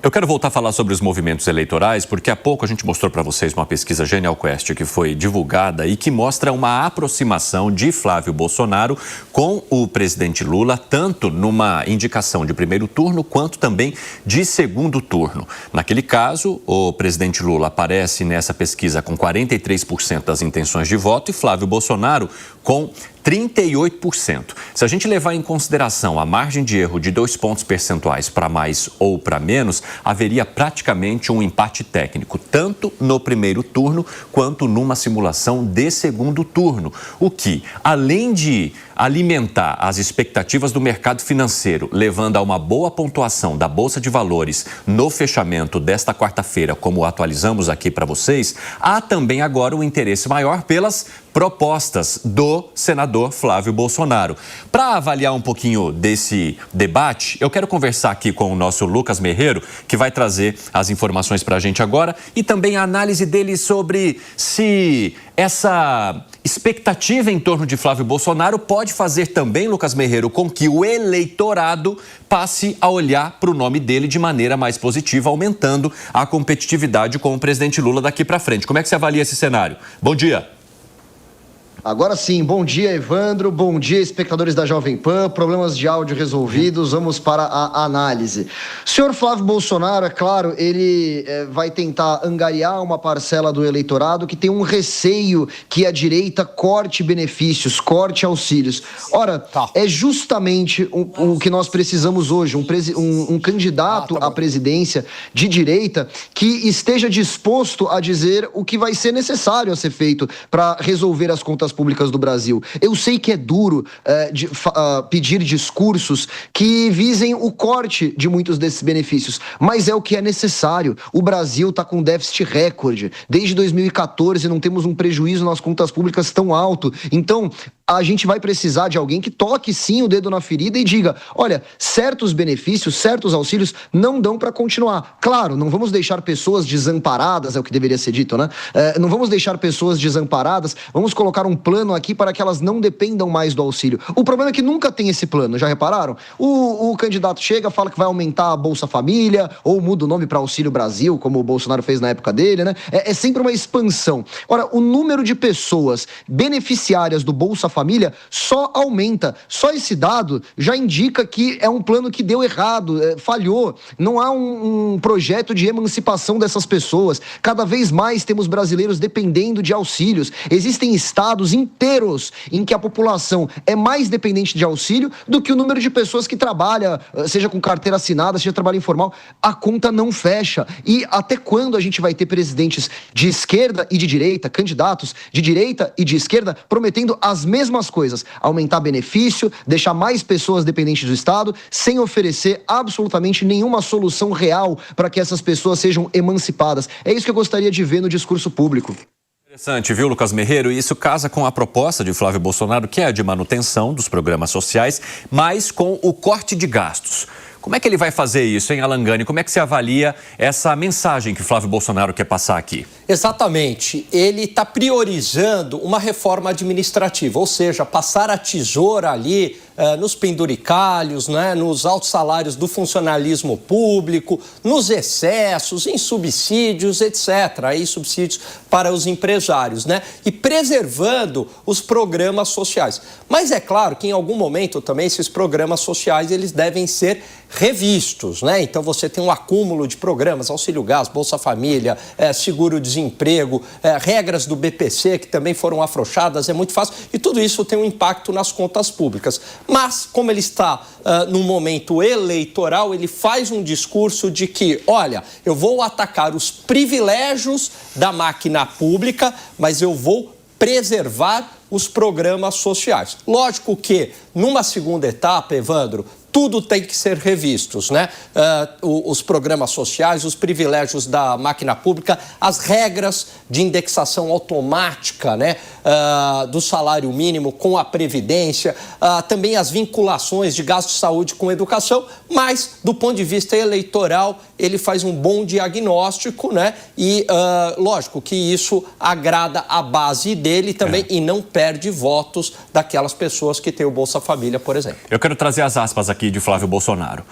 Eu quero voltar a falar sobre os movimentos eleitorais, porque há pouco a gente mostrou para vocês uma pesquisa Genial Quest que foi divulgada e que mostra uma aproximação de Flávio Bolsonaro com o presidente Lula, tanto numa indicação de primeiro turno quanto também de segundo turno. Naquele caso, o presidente Lula aparece nessa pesquisa com 43% das intenções de voto e Flávio Bolsonaro com 38%. Se a gente levar em consideração a margem de erro de 2 pontos percentuais para mais ou para menos, haveria praticamente um empate técnico, tanto no primeiro turno quanto numa simulação de segundo turno. O que, além de alimentar as expectativas do mercado financeiro, levando a uma boa pontuação da Bolsa de Valores no fechamento desta quarta-feira, como atualizamos aqui para vocês, há também agora um interesse maior pelas propostas do senador Flávio Bolsonaro. Para avaliar um pouquinho desse debate, eu quero conversar aqui com o nosso Lucas Merreiro, que vai trazer as informações para a gente agora e também a análise dele sobre se essa expectativa em torno de Flávio Bolsonaro pode fazer também, Lucas Merreiro, com que o eleitorado passe a olhar para o nome dele de maneira mais positiva, aumentando a competitividade com o presidente Lula daqui para frente. Como é que você avalia esse cenário? Bom dia. Agora sim, bom dia, Evandro, bom dia, espectadores da Jovem Pan, problemas de áudio resolvidos, vamos para a análise. O senhor Flávio Bolsonaro, é claro, ele vai tentar angariar uma parcela do eleitorado que tem um receio que a direita corte benefícios, corte auxílios. Ora, é justamente o que nós precisamos hoje, um candidato à presidência de direita que esteja disposto a dizer o que vai ser necessário a ser feito para resolver as contas públicas do Brasil. Eu sei que é duro pedir discursos que visem o corte de muitos desses benefícios, mas é o que é necessário. O Brasil está com déficit recorde. Desde 2014 não temos um prejuízo nas contas públicas tão alto. Então, a gente vai precisar de alguém que toque sim o dedo na ferida e diga, olha, certos benefícios, certos auxílios não dão para continuar. Claro, não vamos deixar pessoas desamparadas, é o que deveria ser dito, né? Não vamos deixar pessoas desamparadas, vamos colocar um plano aqui para que elas não dependam mais do auxílio. O problema é que nunca tem esse plano, já repararam? O candidato chega, fala que vai aumentar a Bolsa Família, ou muda o nome para Auxílio Brasil, como o Bolsonaro fez na época dele, né? É sempre uma expansão. Ora, o número de pessoas beneficiárias do Bolsa Família só aumenta. Só esse dado já indica que é um plano que deu errado, falhou. Não há um projeto de emancipação dessas pessoas. Cada vez mais temos brasileiros dependendo de auxílios. Existem estados inteiros em que a população é mais dependente de auxílio do que o número de pessoas que trabalha, seja com carteira assinada, seja trabalho informal. A conta não fecha. E até quando a gente vai ter presidentes de esquerda e de direita, candidatos de direita e de esquerda, prometendo as mesmas coisas, aumentar benefício, deixar mais pessoas dependentes do Estado, sem oferecer absolutamente nenhuma solução real para que essas pessoas sejam emancipadas? É isso que eu gostaria de ver no discurso público. Interessante, viu, Lucas Merreiro? E isso casa com a proposta de Flávio Bolsonaro, que é a de manutenção dos programas sociais, mas com o corte de gastos. Como é que ele vai fazer isso, hein, Alangani? Como é que você avalia essa mensagem que Flávio Bolsonaro quer passar aqui? Exatamente. Ele está priorizando uma reforma administrativa, ou seja, passar a tesoura ali nos penduricalhos, né, nos altos salários do funcionalismo público, nos excessos, em subsídios, etc. Aí subsídios para os empresários, né? E preservando os programas sociais. Mas é claro que em algum momento também esses programas sociais eles devem ser revistos, né? Então você tem um acúmulo de programas, Auxílio Gás, Bolsa Família, seguro-desemprego, regras do BPC que também foram afrouxadas, é muito fácil, e tudo isso tem um impacto nas contas públicas. Mas, como ele está num momento eleitoral, ele faz um discurso de que, olha, eu vou atacar os privilégios da máquina pública, mas eu vou preservar os programas sociais. Lógico que, numa segunda etapa, Evandro, tudo tem que ser revistos, né? Os programas sociais, os privilégios da máquina pública, as regras de indexação automática, né? Do salário mínimo com a Previdência, também as vinculações de gasto de saúde com educação, mas, do ponto de vista eleitoral, ele faz um bom diagnóstico, né? E, lógico, que isso agrada a base dele também e não perde votos daquelas pessoas que têm o Bolsa Família, por exemplo. Eu quero trazer as aspas aqui de Flávio Bolsonaro.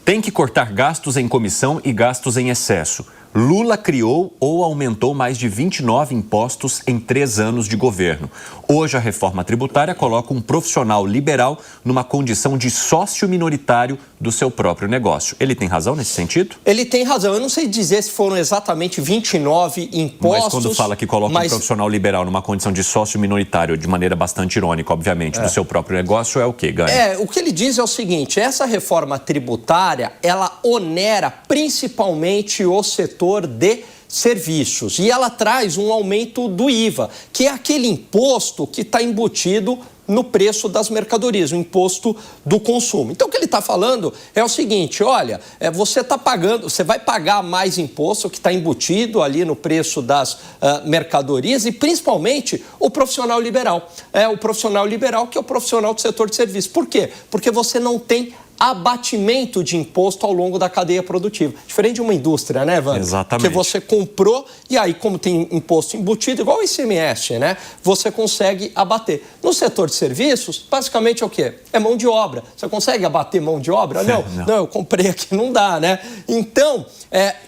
Tem que cortar gastos em comissão e gastos em excesso. Lula criou ou aumentou mais de 29 impostos em 3 anos de governo. Hoje, a reforma tributária coloca um profissional liberal numa condição de sócio minoritário do seu próprio negócio. Ele tem razão nesse sentido? Ele tem razão. Eu não sei dizer se foram exatamente 29 impostos. Mas quando fala que coloca um profissional liberal numa condição de sócio minoritário, de maneira bastante irônica, obviamente, do seu próprio negócio, é o quê, Ganha? O que ele diz é o seguinte: essa reforma tributária, ela onera principalmente o setor de serviços. E ela traz um aumento do IVA, que é aquele imposto que está embutido no preço das mercadorias, o imposto do consumo. Então, o que ele está falando é o seguinte: olha, você vai pagar mais imposto que está embutido ali no preço das mercadorias, e principalmente o profissional liberal. O profissional liberal, que é o profissional do setor de serviços. Por quê? Porque você não tem abatimento de imposto ao longo da cadeia produtiva. Diferente de uma indústria, né, Evandro? Exatamente. Que você comprou e aí, como tem imposto embutido, igual o ICMS, né? Você consegue abater. No setor de serviços, basicamente é o quê? É mão de obra. Você consegue abater mão de obra? Não, eu comprei aqui, não dá, né? Então,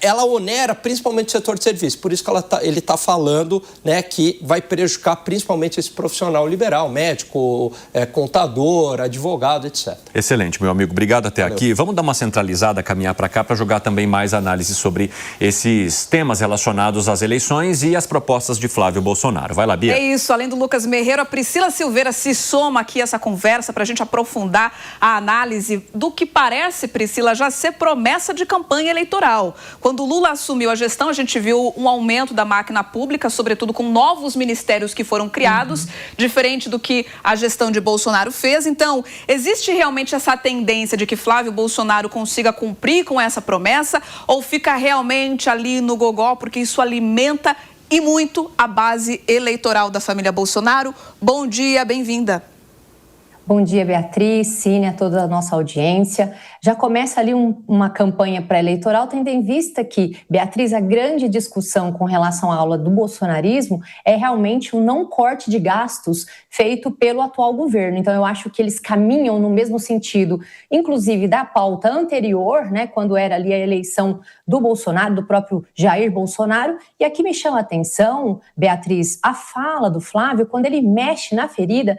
ela onera principalmente o setor de serviços. Por isso que ele está falando, né, que vai prejudicar principalmente esse profissional liberal, médico, contador, advogado, etc. Excelente, meu amigo. Obrigado até aqui. Vamos dar uma centralizada, caminhar para cá para jogar também mais análise sobre esses temas relacionados às eleições e às propostas de Flávio Bolsonaro. Vai lá, Bia. É isso. Além do Lucas Merreiro, a Priscila Silveira se soma aqui a essa conversa para a gente aprofundar a análise do que parece, Priscila, já ser promessa de campanha eleitoral. Quando o Lula assumiu a gestão, a gente viu um aumento da máquina pública, sobretudo com novos ministérios que foram criados, diferente do que a gestão de Bolsonaro fez. Então, existe realmente essa tendência de que Flávio Bolsonaro consiga cumprir com essa promessa, ou fica realmente ali no gogó, porque isso alimenta e muito a base eleitoral da família Bolsonaro? Bom dia, bem-vinda. Bom dia, Beatriz, Cine, a toda a nossa audiência. Já começa ali uma campanha pré-eleitoral, tendo em vista que, Beatriz, a grande discussão com relação à aula do bolsonarismo é realmente um não corte de gastos feito pelo atual governo. Então, eu acho que eles caminham no mesmo sentido, inclusive da pauta anterior, né, quando era ali a eleição do Bolsonaro, do próprio Jair Bolsonaro. E aqui me chama a atenção, Beatriz, a fala do Flávio, quando ele mexe na ferida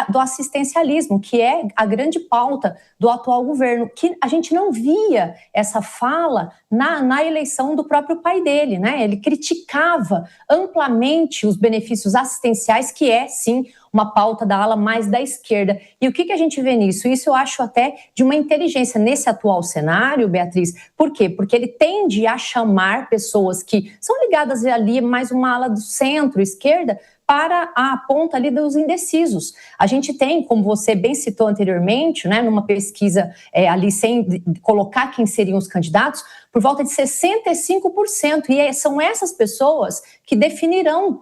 do assistencialismo, que é a grande pauta do atual governo, que a gente não via essa fala na eleição do próprio pai dele, né? Ele criticava amplamente os benefícios assistenciais, que é, sim, uma pauta da ala mais da esquerda. E o que a gente vê nisso? Isso eu acho até de uma inteligência nesse atual cenário, Beatriz. Por quê? Porque ele tende a chamar pessoas que são ligadas ali mais uma ala do centro, esquerda, para a ponta ali dos indecisos. A gente tem, como você bem citou anteriormente, né, numa pesquisa ali sem colocar quem seriam os candidatos, por volta de 65%. E são essas pessoas que definirão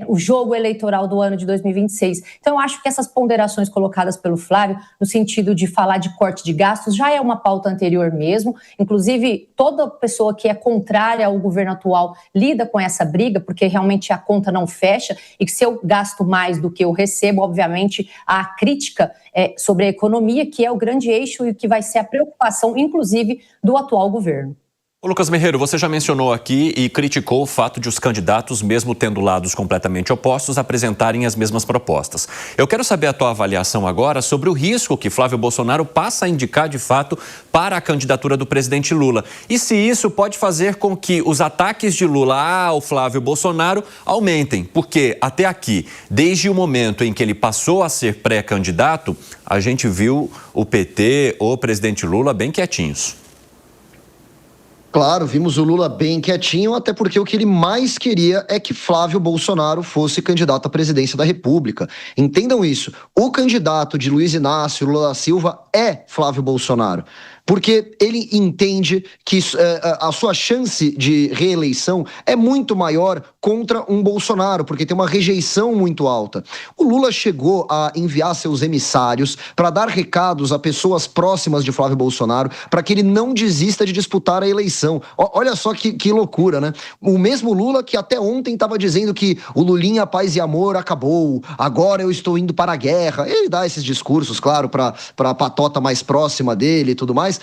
o jogo eleitoral do ano de 2026. Então, eu acho que essas ponderações colocadas pelo Flávio, no sentido de falar de corte de gastos, já é uma pauta anterior mesmo. Inclusive, toda pessoa que é contrária ao governo atual lida com essa briga, porque realmente a conta não fecha, e que se eu gasto mais do que eu recebo, obviamente, a crítica sobre a economia, que é o grande eixo e que vai ser a preocupação, inclusive, do atual governo. Ô Lucas Merreiro, você já mencionou aqui e criticou o fato de os candidatos, mesmo tendo lados completamente opostos, apresentarem as mesmas propostas. Eu quero saber a tua avaliação agora sobre o risco que Flávio Bolsonaro passa a indicar de fato para a candidatura do presidente Lula. E se isso pode fazer com que os ataques de Lula ao Flávio Bolsonaro aumentem. Porque até aqui, desde o momento em que ele passou a ser pré-candidato, a gente viu o PT, o presidente Lula, bem quietinhos. Claro, vimos o Lula bem quietinho, até porque o que ele mais queria é que Flávio Bolsonaro fosse candidato à presidência da República. Entendam isso. O candidato de Luiz Inácio Lula da Silva é Flávio Bolsonaro, porque ele entende que a sua chance de reeleição é muito maior contra um Bolsonaro, porque tem uma rejeição muito alta. O Lula chegou a enviar seus emissários para dar recados a pessoas próximas de Flávio Bolsonaro para que ele não desista de disputar a eleição. Olha só que loucura, né? O mesmo Lula que até ontem estava dizendo que o Lulinha, paz e amor acabou, agora eu estou indo para a guerra. Ele dá esses discursos, claro, para a patota mais próxima dele e tudo mais,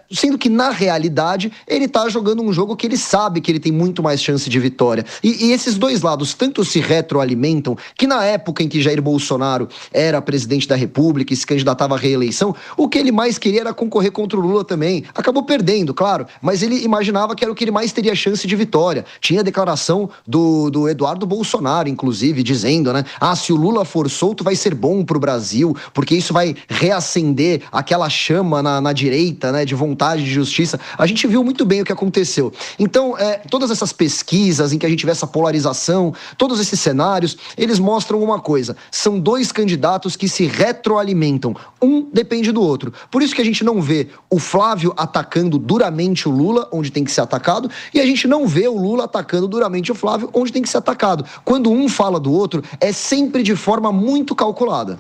sendo que na realidade ele está jogando um jogo que ele sabe que ele tem muito mais chance de vitória. E esses dois lados tanto se retroalimentam que na época em que Jair Bolsonaro era presidente da República e se candidatava à reeleição, o que ele mais queria era concorrer contra o Lula também. Acabou perdendo, claro, mas ele imaginava que era o que ele mais teria chance de vitória. Tinha a declaração do Eduardo Bolsonaro, inclusive, dizendo, né? Se o Lula for solto vai ser bom pro Brasil, porque isso vai reacender aquela chama na direita, né? De vontade de justiça. A gente viu muito bem o que aconteceu. Então, todas essas pesquisas em que a gente vê essa polarização, todos esses cenários, eles mostram uma coisa. São dois candidatos que se retroalimentam. Um depende do outro. Por isso que a gente não vê o Flávio atacando duramente o Lula, onde tem que ser atacado, e a gente não vê o Lula atacando duramente o Flávio, onde tem que ser atacado. Quando um fala do outro, é sempre de forma muito calculada.